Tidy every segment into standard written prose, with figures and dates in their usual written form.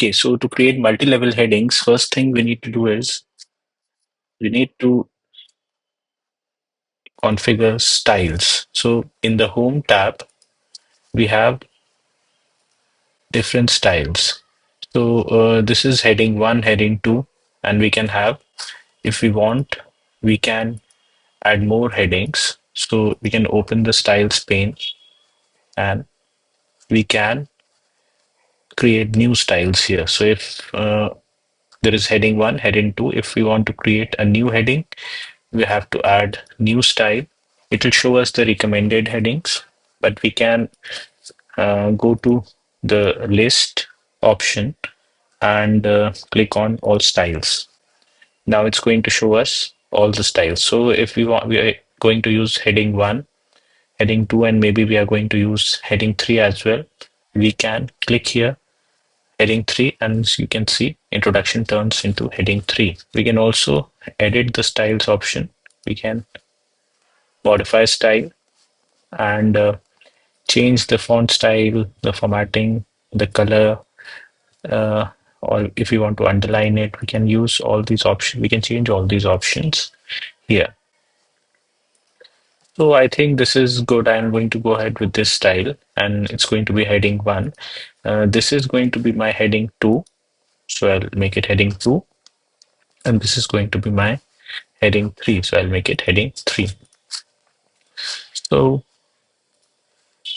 Okay, so to create multi-level headings, first thing we need to do is we need to configure styles. So in the Home tab, we have different styles. So this is heading 1, heading 2, and we can have, if we want, we can add more headings. So we can open the styles pane and we can create new styles here. So if there is heading 1, heading 2, if we want to create a new heading, we have to add new style. It will show us the recommended headings, but we can go to the list option and click on all styles. Now it's going to show us all the styles. So if we want, we are going to use heading 1, heading 2, and maybe we are going to use heading 3 as well. We can click here, heading 3, and as you can see, introduction turns into heading 3. We can also edit the styles option. We can modify style and change the font style, the formatting, the color, uh, or if we want to underline it, we can use all these options. We can change all these options here. So I think this is good. I'm going to go ahead with this style and it's going to be heading 1. This is going to be my heading 2. So I'll make it heading 2. And this is going to be my heading 3. So I'll make it heading 3. So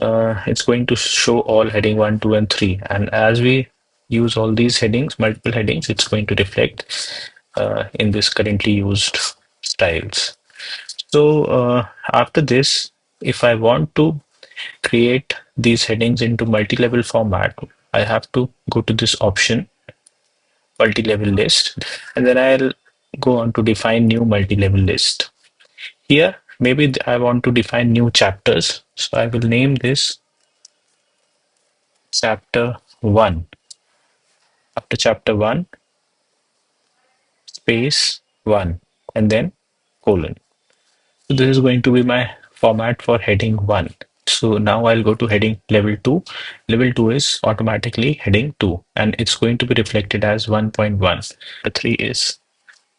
it's going to show all heading 1, 2, and 3. And as we use all these headings, multiple headings, it's going to reflect in this currently used styles. So after this, if I want to create these headings into multi-level format, I have to go to this option, multi-level list, and then I'll go on to define new multi-level list. Here, maybe I want to define new chapters. So I will name this chapter 1. After chapter 1, space 1, and then colon. So this is going to be my format for heading 1. So now I'll go to heading level 2. Level 2 is automatically heading 2 and it's going to be reflected as 1.1. The 3 is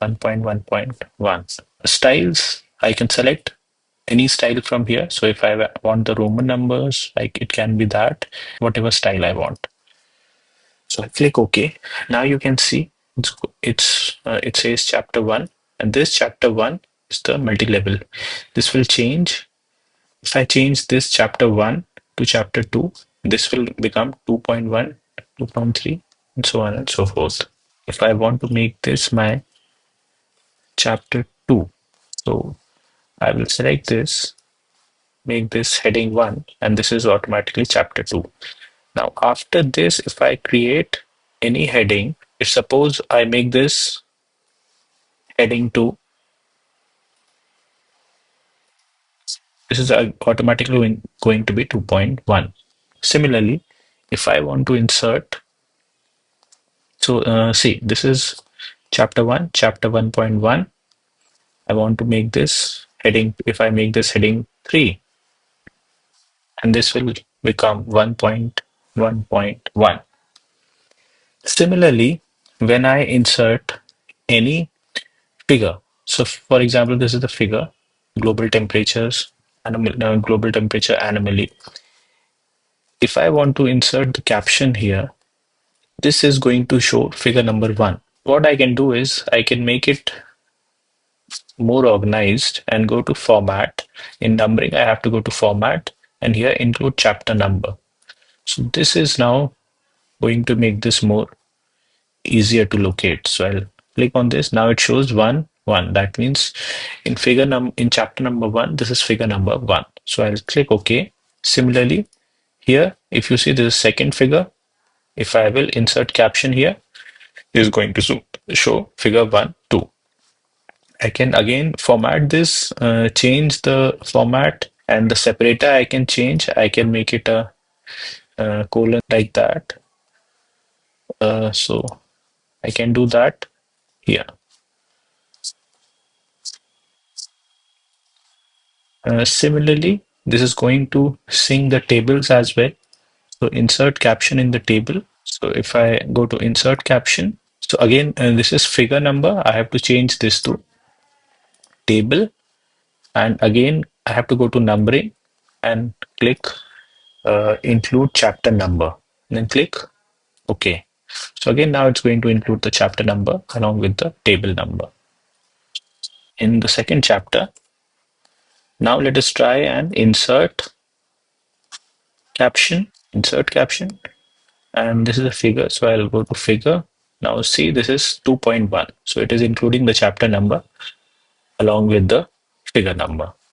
1.1.1. Styles, I can select any style from here. So if I want the Roman numbers, like it can be that, whatever style I want. So I click OK. Now you can see it says chapter 1 and this chapter 1 is the multi-level. This will change. If I change this chapter 1 to chapter 2, this will become 2.1, 2.3, and so on and so forth. If I want to make this my chapter 2, so I will select this, make this heading 1, and this is automatically chapter 2. Now, after this, if I create any heading, if suppose I make this heading 2, this is automatically going to be 2.1. Similarly, if I want to insert, so see, this is chapter 1, chapter 1.1. I want to make this heading, if I make this heading 3, and this will become 1.1.1. Similarly, when I insert any figure, so for example, this is the figure, global temperatures, global temperature anomaly. If I want to insert the caption here, this is going to show figure number 1. What I can do is I can make it more organized and go to format. In numbering, I have to go to format and here include chapter number. So this is now going to make this more easier to locate. So I'll click on this. Now it shows 1, 1. That means in chapter number 1, this is figure number 1. So I'll click OK. Similarly, here, if you see this second figure, if I will insert caption here, it is going to show figure 1, 2. I can again format this, change the format and the separator I can change. I can make it a colon like that. So I can do that here. Similarly, this is going to sync the tables as well. So insert caption in the table. So if I go to insert caption, so again, this is figure number. I have to change this to table. And again, I have to go to numbering and click include chapter number. And then click OK. So again, now it's going to include the chapter number along with the table number. In the second chapter, now let us try and insert caption. And this is a figure. So I'll go to figure. Now see, this is 2.1. So it is including the chapter number along with the figure number.